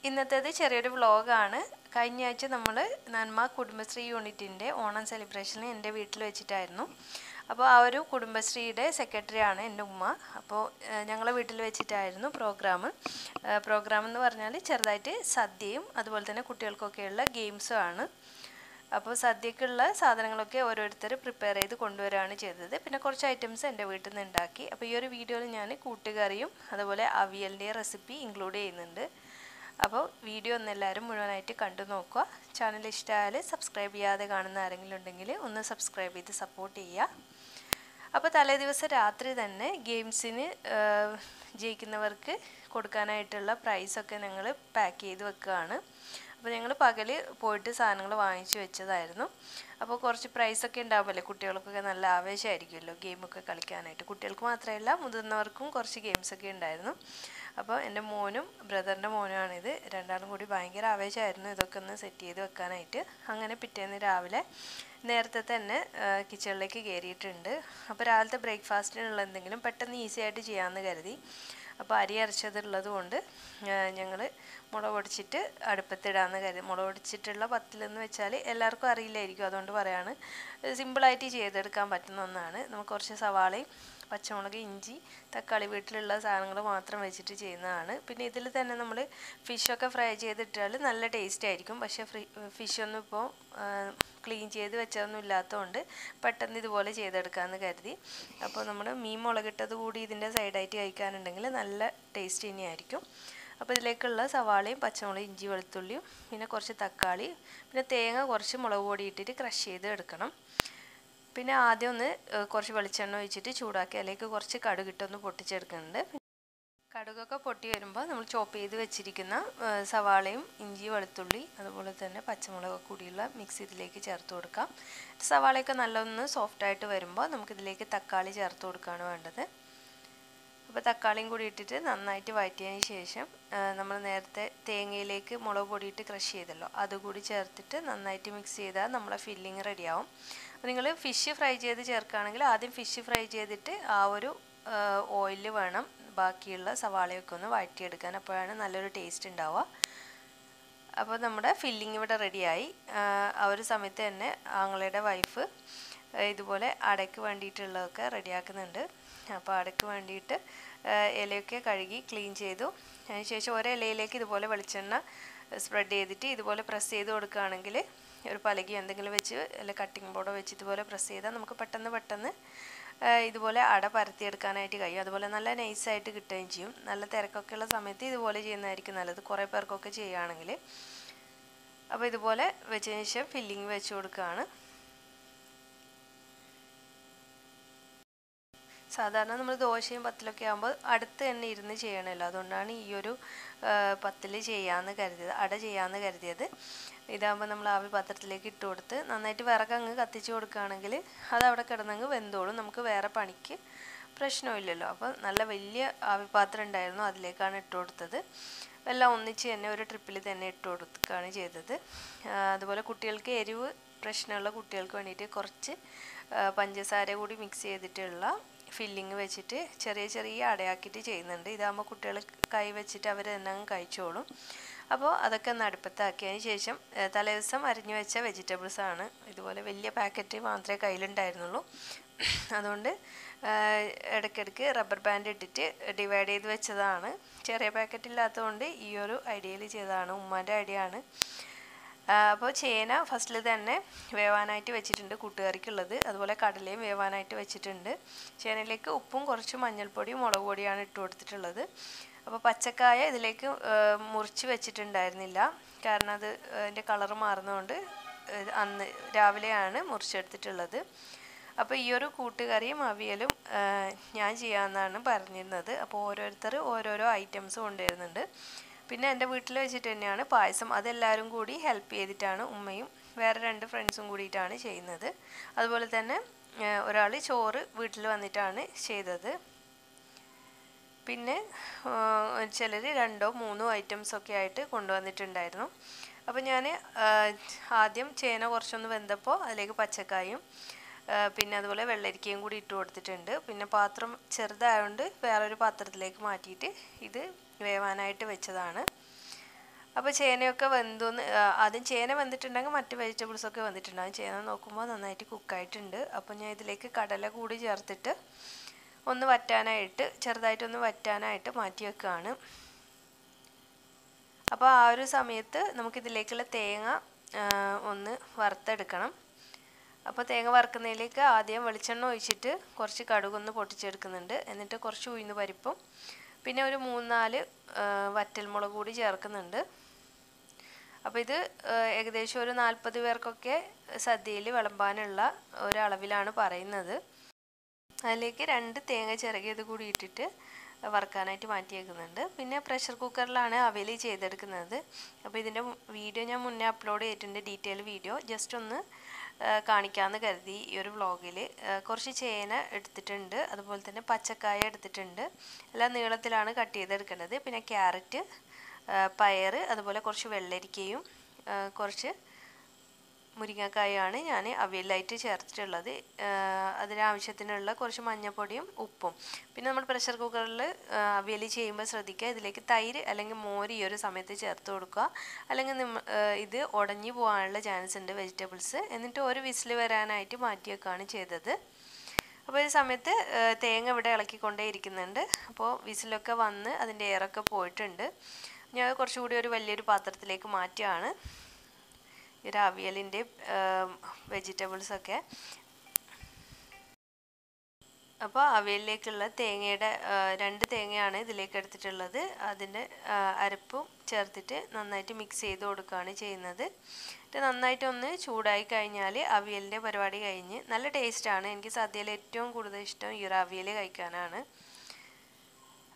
ഇന്നത്തേത് ചെറിയൊരു വ്ളോഗാണ്. കഴിഞ്ഞ ആഴ്ച നമ്മൾ നന്മ കുടുംബശ്രീ യൂണിറ്റിൻ്റെ ഓണം സെലിബ്രേഷൻ എൻ്റെ വീട്ടിൽ വെച്ചിട്ടായിരുന്നു. അപ്പോൾ ആ ഒരു കുടുംബശ്രീയുടെ സെക്രട്ടറിയാണ് എൻ്റെ ഉമ്മ. അപ്പോൾ ഞങ്ങളെ വീട്ടിൽ വെച്ചിട്ടായിരുന്നു പ്രോഗ്രാം എന്ന് പറഞ്ഞാൽ ചെറുതായിട്ട് സദ്യയും അതുപോലെ തന്നെ കുട്ടികൾക്കൊക്കെയുള്ള ഗെയിംസും ആണ്. അപ്പോൾ സദ്യക്കുള്ള സാധനങ്ങളൊക്കെ ഓരോരുത്തർ പ്രിപ്പയർ ചെയ്ത് കൊണ്ടുവരികയാണ് ചെയ്തത്. പിന്നെ കുറച്ച് ഐറ്റംസ് എൻ്റെ വീട്ടിൽ നിന്ന് ഉണ്ടാക്കി. അപ്പോൾ ഈ ഒരു വീഡിയോയിൽ ഞാൻ കൂട്ടുകറിയും അതുപോലെ അവിയലിൻ്റെ റെസിപ്പി ഇൻക്ലൂഡ് ചെയ്യുന്നുണ്ട്. അപ്പോൾ വീഡിയോ ഒന്ന് എല്ലാവരും മുഴുവനായിട്ട് കണ്ടു നോക്കുക. ചാനൽ ഇഷ്ടമായാൽ സബ്സ്ക്രൈബ് ചെയ്യാതെ കാണുന്ന ആരെങ്കിലും ഉണ്ടെങ്കിൽ ഒന്ന് സബ്സ്ക്രൈബ് ചെയ്ത് സപ്പോർട്ട് ചെയ്യുക. അപ്പോൾ തലേ ദിവസം രാത്രി തന്നെ ഗെയിംസിന് ജയിക്കുന്നവർക്ക് കൊടുക്കാനായിട്ടുള്ള പ്രൈസൊക്കെ ഞങ്ങൾ പാക്ക് ചെയ്ത് വെക്കുകയാണ്. അപ്പോൾ ഞങ്ങൾ പകൽ പോയിട്ട് സാധനങ്ങൾ വാങ്ങിച്ചു വെച്ചതായിരുന്നു. അപ്പോൾ കുറച്ച് പ്രൈസൊക്കെ ഉണ്ടാവുമല്ലേ, കുട്ടികൾക്കൊക്കെ നല്ല ആവേശമായിരിക്കുമല്ലോ ഗെയിമൊക്കെ കളിക്കാനായിട്ട്. കുട്ടികൾക്ക് മാത്രമല്ല മുതിർന്നവർക്കും കുറച്ച് ഗെയിംസൊക്കെ ഉണ്ടായിരുന്നു. അപ്പോൾ എൻ്റെ മോനും ബ്രദറിൻ്റെ മോനുമാണിത്. രണ്ടാളും കൂടി ഭയങ്കര ആവേശമായിരുന്നു ഇതൊക്കെ ഒന്ന് സെറ്റ് ചെയ്ത് വെക്കാനായിട്ട്. അങ്ങനെ പിറ്റേന്ന് രാവിലെ നേരത്തെ തന്നെ കിച്ചണിലേക്ക് കയറിയിട്ടുണ്ട്. അപ്പോൾ രാവിലത്തെ ബ്രേക്ക്ഫാസ്റ്റിനുള്ള എന്തെങ്കിലും പെട്ടെന്ന് ഈസി ആയിട്ട് ചെയ്യാമെന്ന് കരുതി. അപ്പോൾ അരി അരച്ചതുള്ളത് കൊണ്ട് ഞങ്ങൾ മുളക് പൊടിച്ചിട്ട് അടുപ്പത്തിടാമെന്ന് കരുതി. മുളക് പൊടിച്ചിട്ടുള്ള പത്തിലെന്ന് വെച്ചാൽ എല്ലാവർക്കും അറിയില്ലായിരിക്കും, അതുകൊണ്ട് പറയാണ്. സിമ്പിളായിട്ട് ചെയ്തെടുക്കാൻ പറ്റുന്ന ഒന്നാണ്. നമുക്ക് കുറച്ച് സവാളയും പച്ചമുളക്, ഇഞ്ചി, തക്കാളി വീട്ടിലുള്ള സാധനങ്ങൾ മാത്രം വെച്ചിട്ട് ചെയ്യുന്നതാണ്. പിന്നെ ഇതിൽ തന്നെ നമ്മൾ ഫിഷൊക്കെ ഫ്രൈ ചെയ്തിട്ടാൽ നല്ല ടേസ്റ്റ് ആയിരിക്കും. പക്ഷേ ഫിഷൊന്നും ഇപ്പോൾ ക്ലീൻ ചെയ്ത് വെച്ചതൊന്നും ഇല്ലാത്തതുകൊണ്ട് പെട്ടെന്ന് ഇതുപോലെ ചെയ്തെടുക്കാമെന്ന് കരുതി. അപ്പോൾ നമ്മൾ മീൻ മുളകിട്ടത് കൂടി ഇതിൻ്റെ സൈഡായിട്ട് കഴിക്കാനുണ്ടെങ്കിൽ നല്ല ടേസ്റ്റ് തന്നെയായിരിക്കും. അപ്പോൾ ഇതിലേക്കുള്ള സവാളയും പച്ചമുളക്, ഇഞ്ചി, വെളുത്തുള്ളിയും പിന്നെ കുറച്ച് തക്കാളി, പിന്നെ തേങ്ങ കുറച്ച് മുളക് പൊടി ഇട്ടിട്ട് ക്രഷ് ചെയ്ത് എടുക്കണം. പിന്നെ ആദ്യം ഒന്ന് കുറച്ച് വെളിച്ചെണ്ണ ഒഴിച്ചിട്ട് ചൂടാക്കി അതിലേക്ക് കുറച്ച് കടുകിട്ടൊന്ന് പൊട്ടിച്ചെടുക്കുന്നുണ്ട്. കടുകൊക്കെ പൊട്ടി വരുമ്പോൾ നമ്മൾ ചോപ്പ് ചെയ്ത് വെച്ചിരിക്കുന്ന സവാളയും ഇഞ്ചി, വെളുത്തുള്ളി അതുപോലെ തന്നെ പച്ചമുളകൊക്കെ കൂടിയുള്ള മിക്സ് ഇതിലേക്ക് ചേർത്ത് കൊടുക്കാം. സവാളയൊക്കെ നല്ലൊന്ന് സോഫ്റ്റായിട്ട് വരുമ്പോൾ നമുക്കിതിലേക്ക് തക്കാളി ചേർത്ത് കൊടുക്കുകയാണ് വേണ്ടത്. അപ്പോൾ തക്കാളിയും കൂടി ഇട്ടിട്ട് നന്നായിട്ട് വഴറ്റിയതിന് ശേഷം നമ്മൾ നേരത്തെ തേങ്ങയിലേക്ക് മുളക് പൊടിയിട്ട് ക്രഷ് ചെയ്തല്ലോ അതുകൂടി ചേർത്തിട്ട് നന്നായിട്ട് മിക്സ് ചെയ്താൽ നമ്മളെ ഫില്ലിങ് റെഡിയാവും. അപ്പോൾ നിങ്ങൾ ഫിഷ് ഫ്രൈ ചെയ്ത് ചേർക്കുകയാണെങ്കിൽ ആദ്യം ഫിഷ് ഫ്രൈ ചെയ്തിട്ട് ആ ഒരു ഓയിലിൽ വേണം ബാക്കിയുള്ള സവാളയൊക്കെ ഒന്ന് വഴറ്റിയെടുക്കാൻ. അപ്പോഴാണ് നല്ലൊരു ടേസ്റ്റ് ഉണ്ടാവുക. അപ്പോൾ നമ്മുടെ ഫില്ലിങ് ഇവിടെ റെഡിയായി. ആ ഒരു സമയത്ത് തന്നെ ആങ്ങളുടെ വൈഫ് ഇതുപോലെ അടയ്ക്ക് വേണ്ടിയിട്ടുള്ളതൊക്കെ റെഡിയാക്കുന്നുണ്ട്. അപ്പോൾ അടയ്ക്ക് വേണ്ടിയിട്ട് ഇലയൊക്കെ കഴുകി ക്ലീൻ ചെയ്തു. അതിനുശേഷം ഒരിലയിലേക്ക് ഇതുപോലെ വെളിച്ചെണ്ണ സ്പ്രെഡ് ചെയ്തിട്ട് ഇതുപോലെ പ്രസ് ചെയ്ത് കൊടുക്കുകയാണെങ്കിൽ ഒരു പലകയോ എന്തെങ്കിലും വെച്ച് അല്ലെങ്കിൽ കട്ടിംഗ് ബോർഡോ വെച്ച് ഇതുപോലെ പ്രസ് ചെയ്താൽ നമുക്ക് പെട്ടെന്ന് ഇതുപോലെ അട പരത്തിയെടുക്കാനായിട്ട് കഴിയും. അതുപോലെ നല്ല നൈസായിട്ട് കിട്ടുകയും ചെയ്യും. നല്ല തിരക്കൊക്കെയുള്ള സമയത്ത് ഇതുപോലെ ചെയ്യുന്നതായിരിക്കും നല്ലത്, കുറേ പേർക്കൊക്കെ ചെയ്യുകയാണെങ്കിൽ. അപ്പോൾ ഇതുപോലെ വെച്ചതിന് ശേഷം ഫില്ലിങ് വെച്ച് കൊടുക്കുകയാണ്. സാധാരണ നമ്മൾ ദോശയും പത്തിലൊക്കെ ആകുമ്പോൾ അടുത്ത് തന്നെ ഇരുന്ന് ചെയ്യണമല്ലോ, അതുകൊണ്ടാണ് ഈ ഒരു പത്തിൽ അട ചെയ്യാമെന്ന് കരുതിയത്. ഇതാകുമ്പോൾ നമ്മൾ ആവി പാത്രത്തിലേക്ക് ഇട്ട് കൊടുത്ത് നന്നായിട്ട് വിറകങ്ങ് കത്തിച്ച് കൊടുക്കുകയാണെങ്കിൽ അത് അവിടെ കിടന്നങ്ങ് വെന്തോളും. നമുക്ക് വേറെ പണിക്ക് പ്രശ്നമില്ലല്ലോ. അപ്പോൾ നല്ല വലിയ ആവിപാത്രം ഉണ്ടായിരുന്നു, അതിലേക്കാണ് ഇട്ട് കൊടുത്തത്. എല്ലാം ഒന്നിച്ച് തന്നെ ഒരു ട്രിപ്പിൽ തന്നെ ഇട്ട് കൊടുക്കുകയാണ് ചെയ്തത്. അതുപോലെ കുട്ടികൾക്ക് എരിവ് പ്രശ്നമുള്ള കുട്ടികൾക്ക് വേണ്ടിയിട്ട് കുറച്ച് പഞ്ചസാര കൂടി മിക്സ് ചെയ്തിട്ടുള്ള ഫില്ലിങ് വെച്ചിട്ട് ചെറിയ അടയാക്കിയിട്ട് ചെയ്യുന്നുണ്ട്. ഇതാകുമ്പോൾ കുട്ടികൾ കൈ വെച്ചിട്ട് അവർ തന്നെ അങ്ങ് കഴിച്ചോളും. അപ്പോൾ അതൊക്കെ ഒന്ന് അടുപ്പത്താക്കിയതിന് ശേഷം തലേദിവസം അരിഞ്ഞു വെച്ച വെജിറ്റബിൾസാണ്. ഇതുപോലെ വലിയ പാക്കറ്റ് മാത്രമേ കയ്യിലുണ്ടായിരുന്നുള്ളൂ. അതുകൊണ്ട് ഇടയ്ക്കിടയ്ക്ക് റബ്ബർ ബാൻഡ് ഇട്ടിട്ട് ഡിവൈഡ് ചെയ്ത് വെച്ചതാണ്. ചെറിയ പാക്കറ്റ് ഇല്ലാത്തതുകൊണ്ട് ഈ ഒരു ഐഡിയയിൽ ചെയ്തതാണ്, ഉമ്മാൻ്റെ ഐഡിയ ആണ്. അപ്പോൾ ചേന ഫസ്റ്റിൽ തന്നെ വേവാനായിട്ട് വെച്ചിട്ടുണ്ട് കൂട്ടുകറിക്കുള്ളത്. അതുപോലെ കടലയും വേവാനായിട്ട് വെച്ചിട്ടുണ്ട്. ചേനയിലേക്ക് ഉപ്പും കുറച്ച് മഞ്ഞൾപ്പൊടിയും മുളക് പൊടിയാണ് ഇട്ട് കൊടുത്തിട്ടുള്ളത്. അപ്പോൾ പച്ചക്കായ ഇതിലേക്ക് മുറിച്ച് വെച്ചിട്ടുണ്ടായിരുന്നില്ല, കാരണം അതിൻ്റെ കളറ് മാറുന്നതുകൊണ്ട് അന്ന് രാവിലെയാണ് മുറിച്ചെടുത്തിട്ടുള്ളത്. അപ്പോൾ ഈ ഒരു കൂട്ടുകറിയും അവിയലും ഞാൻ ചെയ്യാമെന്നാണ് പറഞ്ഞിരുന്നത്. അപ്പോൾ ഓരോരുത്തർ ഓരോരോ ഐറ്റംസ് കൊണ്ടുവരുന്നുണ്ട്. പിന്നെ എൻ്റെ വീട്ടിൽ വെച്ചിട്ട് തന്നെയാണ് പായസം. അതെല്ലാവരും കൂടി ഹെൽപ്പ് ചെയ്തിട്ടാണ്, ഉമ്മയും വേറെ 2 ഫ്രണ്ട്സും കൂടിയിട്ടാണ് ചെയ്യുന്നത്. അതുപോലെ തന്നെ ഒരാൾ ചോറ് വീട്ടിൽ വന്നിട്ടാണ് ചെയ്തത്. പിന്നെ ചിലർ 2ഓ 3ഓ ഐറ്റംസൊക്കെ ആയിട്ട് കൊണ്ടുവന്നിട്ടുണ്ടായിരുന്നു. അപ്പോൾ ഞാൻ ആദ്യം ചേന കുറച്ചൊന്ന് വെന്തപ്പോൾ അതിലേക്ക് പച്ചക്കായും പിന്നെ അതുപോലെ വെള്ളരിക്കയും കൂടി ഇട്ട് കൊടുത്തിട്ടുണ്ട്. പിന്നെ പാത്രം ചെറുതായതുകൊണ്ട് വേറൊരു പാത്രത്തിലേക്ക് മാറ്റിയിട്ട് ഇത് വേവാനായിട്ട് വെച്ചതാണ്. അപ്പോൾ ചേനയൊക്കെ വെന്തോന്ന് ആദ്യം ചേന വെന്തിട്ടുണ്ടെങ്കിൽ മറ്റ് വെജിറ്റബിൾസൊക്കെ വെന്തിട്ടുണ്ടാകും. ചേന നോക്കുമ്പോൾ നന്നായിട്ട് കുക്കായിട്ടുണ്ട്. അപ്പോൾ ഞാൻ ഇതിലേക്ക് കടല കൂടി ചേർത്തിട്ട് ഒന്ന് വറ്റാനായിട്ട് ചെറുതായിട്ടൊന്ന് വറ്റാനായിട്ട് മാറ്റി വെക്കുകയാണ്. അപ്പോൾ ആ ഒരു സമയത്ത് നമുക്കിതിലേക്കുള്ള തേങ്ങ ഒന്ന് വറുത്തെടുക്കണം. അപ്പോൾ തേങ്ങ വറുക്കുന്നതിലേക്ക് ആദ്യം വെളിച്ചെണ്ണ ഒഴിച്ചിട്ട് കുറച്ച് കടുകൊന്ന് പൊട്ടിച്ചെടുക്കുന്നുണ്ട്. എന്നിട്ട് കുറച്ച് ഉഴുന്ന് പരിപ്പും പിന്നെ ഒരു 3-4 വറ്റൽമുളക് കൂടി ചേർക്കുന്നുണ്ട്. അപ്പോൾ ഇത് ഏകദേശം ഒരു 40 പേർക്കൊക്കെ സദ്യയിൽ വിളമ്പാനുള്ള ഒരളവിലാണ് പറയുന്നത്. അതിലേക്ക് 2 തേങ്ങ ചിരകിയത് കൂടി ഇട്ടിട്ട് വറുക്കാനായിട്ട് മാറ്റി വെക്കുന്നുണ്ട്. പിന്നെ പ്രഷർ കുക്കറിലാണ് അവിയൽ ചെയ്തെടുക്കുന്നത്. അപ്പോൾ ഇതിൻ്റെ വീഡിയോ ഞാൻ മുന്നേ അപ്ലോഡ് ചെയ്തിട്ടുണ്ട്, ഡീറ്റെയിൽ വീഡിയോ. ജസ്റ്റ് ഒന്ന് കാണിക്കാമെന്ന് കരുതി ഈ ഒരു വ്ളോഗിൽ. കുറച്ച് ചേന എടുത്തിട്ടുണ്ട്, അതുപോലെ തന്നെ പച്ചക്കായ എടുത്തിട്ടുണ്ട്. എല്ലാം നീളത്തിലാണ് കട്ട് ചെയ്തെടുക്കേണ്ടത്. പിന്നെ ക്യാരറ്റ്, പയർ, അതുപോലെ കുറച്ച് വെള്ളരിക്കയും കുറച്ച് മുരിങ്ങക്കായാണ് ഞാൻ അവിയലായിട്ട് ചേർത്തിട്ടുള്ളത്. അതിനാവശ്യത്തിനുള്ള കുറച്ച് മഞ്ഞൾപ്പൊടിയും ഉപ്പും. പിന്നെ നമ്മൾ പ്രഷർ കുക്കറിൽ അവിയൽ ചെയ്യുമ്പോൾ ശ്രദ്ധിക്കുക, ഇതിലേക്ക് തൈര് അല്ലെങ്കിൽ മോര് ഈ ഒരു സമയത്ത് ചേർത്ത് കൊടുക്കുക. അല്ലെങ്കിൽ ഇത് ഉടഞ്ഞു പോകാനുള്ള ചാൻസ് ഉണ്ട് വെജിറ്റബിൾസ്. എന്നിട്ട് ഒരു വിസിൽ വരാനായിട്ട് മാറ്റി വെക്കുകയാണ് ചെയ്തത്. അപ്പോൾ ഈ സമയത്ത് തേങ്ങ ഇവിടെ ഇളക്കിക്കൊണ്ടേ ഇരിക്കുന്നുണ്ട്. അപ്പോൾ വിസിലൊക്കെ വന്ന് അതിൻ്റെ എയറൊക്കെ പോയിട്ടുണ്ട്. ഞാൻ കുറച്ചുകൂടി ഒരു വലിയൊരു പാത്രത്തിലേക്ക് മാറ്റുകയാണ് ഈ ഒരു അവിയലിൻ്റെ വെജിറ്റബിൾസൊക്കെ. അപ്പോൾ അവിയലിലേക്കുള്ള തേങ്ങയുടെ 2 തേങ്ങയാണ് ഇതിലേക്ക് എടുത്തിട്ടുള്ളത്. അതിൻ്റെ അരപ്പും ചേർത്തിട്ട് നന്നായിട്ട് മിക്സ് ചെയ്ത് കൊടുക്കുകയാണ് ചെയ്യുന്നത്. നന്നായിട്ട് ഒന്ന് ചൂടായി കഴിഞ്ഞാൽ അവിയലിൻ്റെ പരിപാടി കഴിഞ്ഞ്. നല്ല ടേസ്റ്റാണ്. എനിക്ക് സദ്യയിൽ ഏറ്റവും കൂടുതൽ ഇഷ്ടം ഈ ഒരു അവിയൽ കഴിക്കാനാണ്.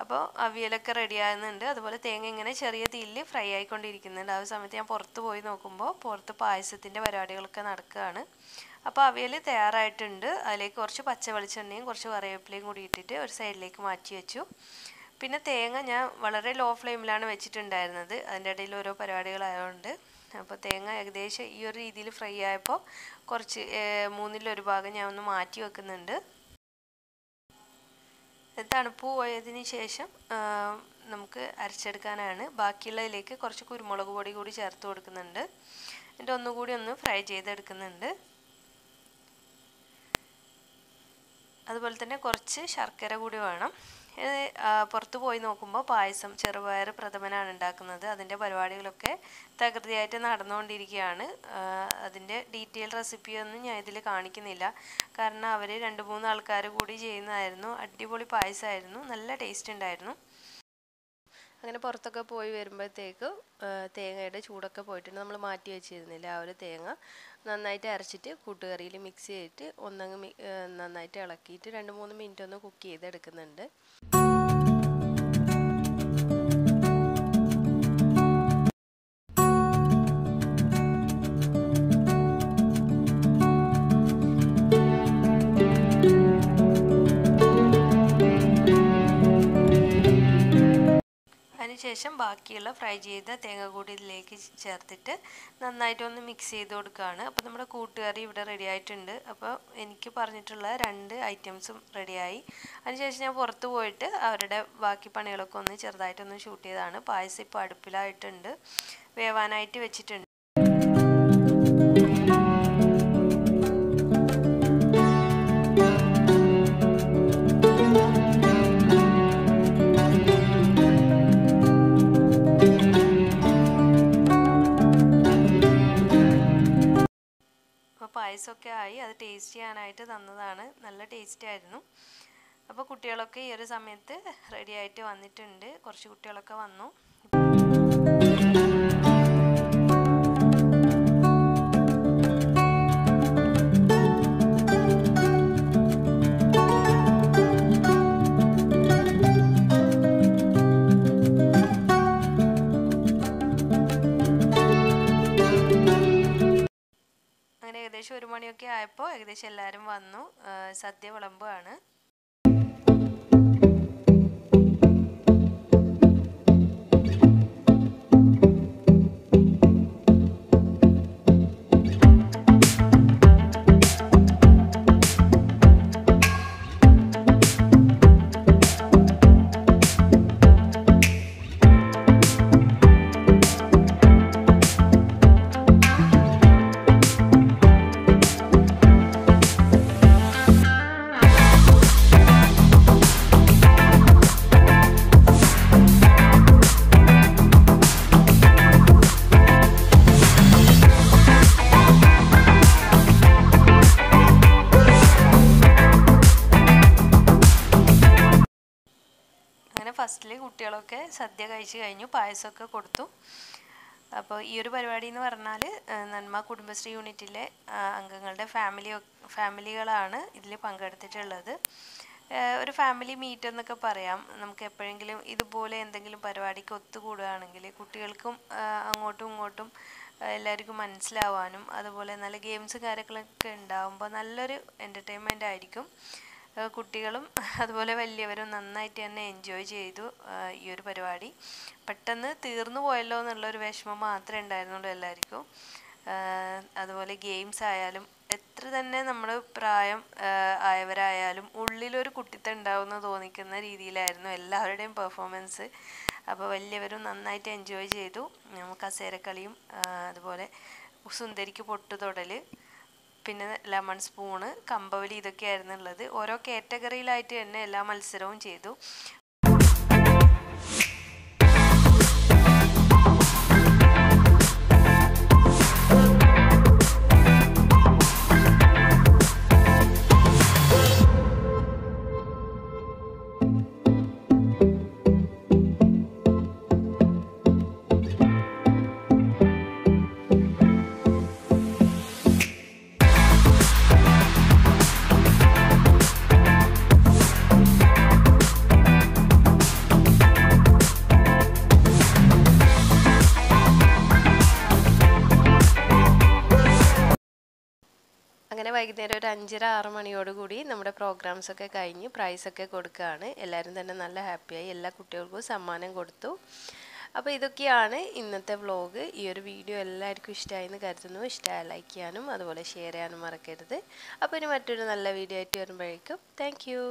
അപ്പോൾ അവിയലൊക്കെ റെഡി ആകുന്നുണ്ട്. അതുപോലെ തേങ്ങ ഇങ്ങനെ ചെറിയ തീയിൽ ഫ്രൈ ആയിക്കൊണ്ടിരിക്കുന്നുണ്ട്. ആ സമയത്ത് ഞാൻ പുറത്ത് പോയി നോക്കുമ്പോൾ പുറത്ത് പായസത്തിൻ്റെ പരിപാടികളൊക്കെ നടക്കുകയാണ്. അപ്പോൾ അവിയൽ തയ്യാറായിട്ടുണ്ട്. അതിലേക്ക് കുറച്ച് പച്ച വെളിച്ചെണ്ണയും കുറച്ച് കറിവേപ്പിലയും കൂടി ഇട്ടിട്ട് ഒരു സൈഡിലേക്ക് മാറ്റി വെച്ചു. പിന്നെ തേങ്ങ ഞാൻ വളരെ ലോ ഫ്ലെയിമിലാണ് വെച്ചിട്ടുണ്ടായിരുന്നത്, അതിൻ്റെ ഇടയിൽ ഓരോ പരിപാടികളായതുകൊണ്ട്. അപ്പോൾ തേങ്ങ ഏകദേശം ഈ ഒരു രീതിയിൽ ഫ്രൈ ആയപ്പോൾ കുറച്ച് 1/3 ഭാഗം ഞാൻ ഒന്ന് മാറ്റി വെക്കുന്നുണ്ട്. തണുപ്പ് പോയതിന് ശേഷം നമുക്ക് അരച്ചെടുക്കാനാണ്. ബാക്കിയുള്ളതിലേക്ക് കുറച്ച് കുരുമുളക് പൊടി കൂടി ചേർത്ത് കൊടുക്കുന്നുണ്ട്. എന്നിട്ട് ഒന്നുകൂടി ഒന്ന് ഫ്രൈ ചെയ്തെടുക്കുന്നുണ്ട്. അതുപോലെ തന്നെ കുറച്ച് ശർക്കര കൂടി വേണം. പുറത്ത് പോയി നോക്കുമ്പോൾ പായസം, ചെറുപയർ പ്രഥമനാണ് ഉണ്ടാക്കുന്നത്. അതിൻ്റെ പരിപാടികളൊക്കെ തകൃതിയായിട്ട് നടന്നുകൊണ്ടിരിക്കുകയാണ്. അതിൻ്റെ ഡീറ്റെയിൽ റെസിപ്പിയൊന്നും ഞാൻ ഇതിൽ കാണിക്കുന്നില്ല, കാരണം അവർ 2-3 ആൾക്കാർ കൂടി ചെയ്യുന്നതായിരുന്നു. അടിപൊളി പായസമായിരുന്നു, നല്ല ടേസ്റ്റ് ഉണ്ടായിരുന്നു. അങ്ങനെ പുറത്തൊക്കെ പോയി വരുമ്പോഴത്തേക്ക് തേങ്ങയുടെ ചൂടൊക്കെ പോയിട്ടുണ്ട്. നമ്മൾ മാറ്റി വെച്ചിരുന്നില്ല ആ ഒരു തേങ്ങ നന്നായിട്ട് അരച്ചിട്ട് കൂട്ടുകറിയിൽ മിക്സ് ചെയ്തിട്ട് ഒന്നങ്ങ് നന്നായിട്ട് ഇളക്കിയിട്ട് 2-3 മിനിറ്റ് ഒന്ന് കുക്ക് ചെയ്തെടുക്കുന്നുണ്ട്. അതിനുശേഷം ബാക്കിയുള്ള ഫ്രൈ ചെയ്ത തേങ്ങ കൂടി ഇതിലേക്ക് ചേർത്തിട്ട് നന്നായിട്ടൊന്ന് മിക്സ് ചെയ്ത് കൊടുക്കുകയാണ്. അപ്പോൾ നമ്മുടെ കൂട്ടുകറി ഇവിടെ റെഡി ആയിട്ടുണ്ട്. അപ്പോൾ എനിക്ക് പറഞ്ഞിട്ടുള്ള 2 ഐറ്റംസും റെഡിയായി. അതിനുശേഷം ഞാൻ പുറത്ത് പോയിട്ട് അവരുടെ ബാക്കി പണികളൊക്കെ ഒന്ന് ചെറുതായിട്ടൊന്ന് ഷൂട്ട് ചെയ്തതാണ്. പായസം ഇപ്പോൾ അടുപ്പിലായിട്ടുണ്ട്, വേവാനായിട്ട് വെച്ചിട്ടുണ്ട്. പായസമൊക്കെ ആയി, അത് ടേസ്റ്റ് ചെയ്യാനായിട്ട് തന്നതാണ്. നല്ല ടേസ്റ്റ് ആയിരുന്നു. അപ്പോൾ കുട്ടികളൊക്കെ ഈ ഒരു സമയത്ത് റെഡി ആയിട്ട് വന്നിട്ടുണ്ട്. കുറച്ച് കുട്ടികളൊക്കെ വന്നു. ഏകദേശം 1 മണിയൊക്കെ ആയപ്പോൾ ഏകദേശം എല്ലാവരും വന്നു. സദ്യ വിളമ്പുകയാണ്. കുട്ടികളൊക്കെ സദ്യ കഴിച്ച് കഴിഞ്ഞു, പായസമൊക്കെ കൊടുത്തു. അപ്പോൾ ഈ ഒരു പരിപാടി എന്ന് പറഞ്ഞാൽ നന്മ കുടുംബശ്രീ യൂണിറ്റിലെ അംഗങ്ങളുടെ ഫാമിലികളാണ് ഇതിൽ പങ്കെടുത്തിട്ടുള്ളത്. ഒരു ഫാമിലി മീറ്റ് എന്നൊക്കെ പറയാം. നമുക്ക് എപ്പോഴെങ്കിലും ഇതുപോലെ എന്തെങ്കിലും പരിപാടിക്ക് ഒത്തുകൂടുകയാണെങ്കിൽ കുട്ടികൾക്കും അങ്ങോട്ടും ഇങ്ങോട്ടും എല്ലാവർക്കും മനസ്സിലാവാനും അതുപോലെ നല്ല ഗെയിംസ് കാര്യങ്ങളൊക്കെ ഉണ്ടാകുമ്പോൾ നല്ലൊരു എൻ്റർടൈൻമെൻ്റ് ആയിരിക്കും. കുട്ടികളും അതുപോലെ വലിയവരും നന്നായിട്ട് തന്നെ എൻജോയ് ചെയ്തു ഈ ഒരു പരിപാടി. പെട്ടെന്ന് തീർന്നു പോയല്ലോ എന്നുള്ളൊരു വിഷമം മാത്രമേ ഉണ്ടായിരുന്നുള്ളൂ എല്ലാവർക്കും. അതുപോലെ ഗെയിംസ് ആയാലും എത്ര തന്നെ നമ്മൾ പ്രായം ആയവരായാലും ഉള്ളിലൊരു കുട്ടിത്തം ഉണ്ടാവുമെന്ന് തോന്നിക്കുന്ന രീതിയിലായിരുന്നു എല്ലാവരുടെയും പെർഫോമൻസ്. അപ്പോൾ വലിയവരും നന്നായിട്ട് എൻജോയ് ചെയ്തു. കസേരക്കളിയും അതുപോലെ സുന്ദരിക്ക് പൊട്ടുതൊടൽ, പിന്നെ ലെമൺ സ്പൂണ്, കമ്പവലി, ഇതൊക്കെയായിരുന്നു ഉള്ളത്. ഓരോ കാറ്റഗറിയിലായിട്ട് തന്നെ എല്ലാ മത്സരവും ചെയ്തു. അങ്ങനെ വൈകുന്നേരം ഒരു 5:30-6 മണിയോടുകൂടി നമ്മുടെ പ്രോഗ്രാംസൊക്കെ കഴിഞ്ഞ് പ്രൈസൊക്കെ കൊടുക്കുകയാണ്. എല്ലാവരും തന്നെ നല്ല ഹാപ്പിയായി. എല്ലാ കുട്ടികൾക്കും സമ്മാനം കൊടുത്തു. അപ്പോൾ ഇതൊക്കെയാണ് ഇന്നത്തെ വ്ലോഗ്. ഈ ഒരു വീഡിയോ എല്ലാവർക്കും ഇഷ്ടമായി എന്ന് കരുതുന്നു. ഇഷ്ടമായി ലൈക്ക് ചെയ്യാനും അതുപോലെ ഷെയർ ചെയ്യാനും മറക്കരുത്. അപ്പോൾ ഇനി മറ്റൊരു നല്ല വീഡിയോ ആയിട്ട് വരുമ്പോഴേക്കും താങ്ക് യു.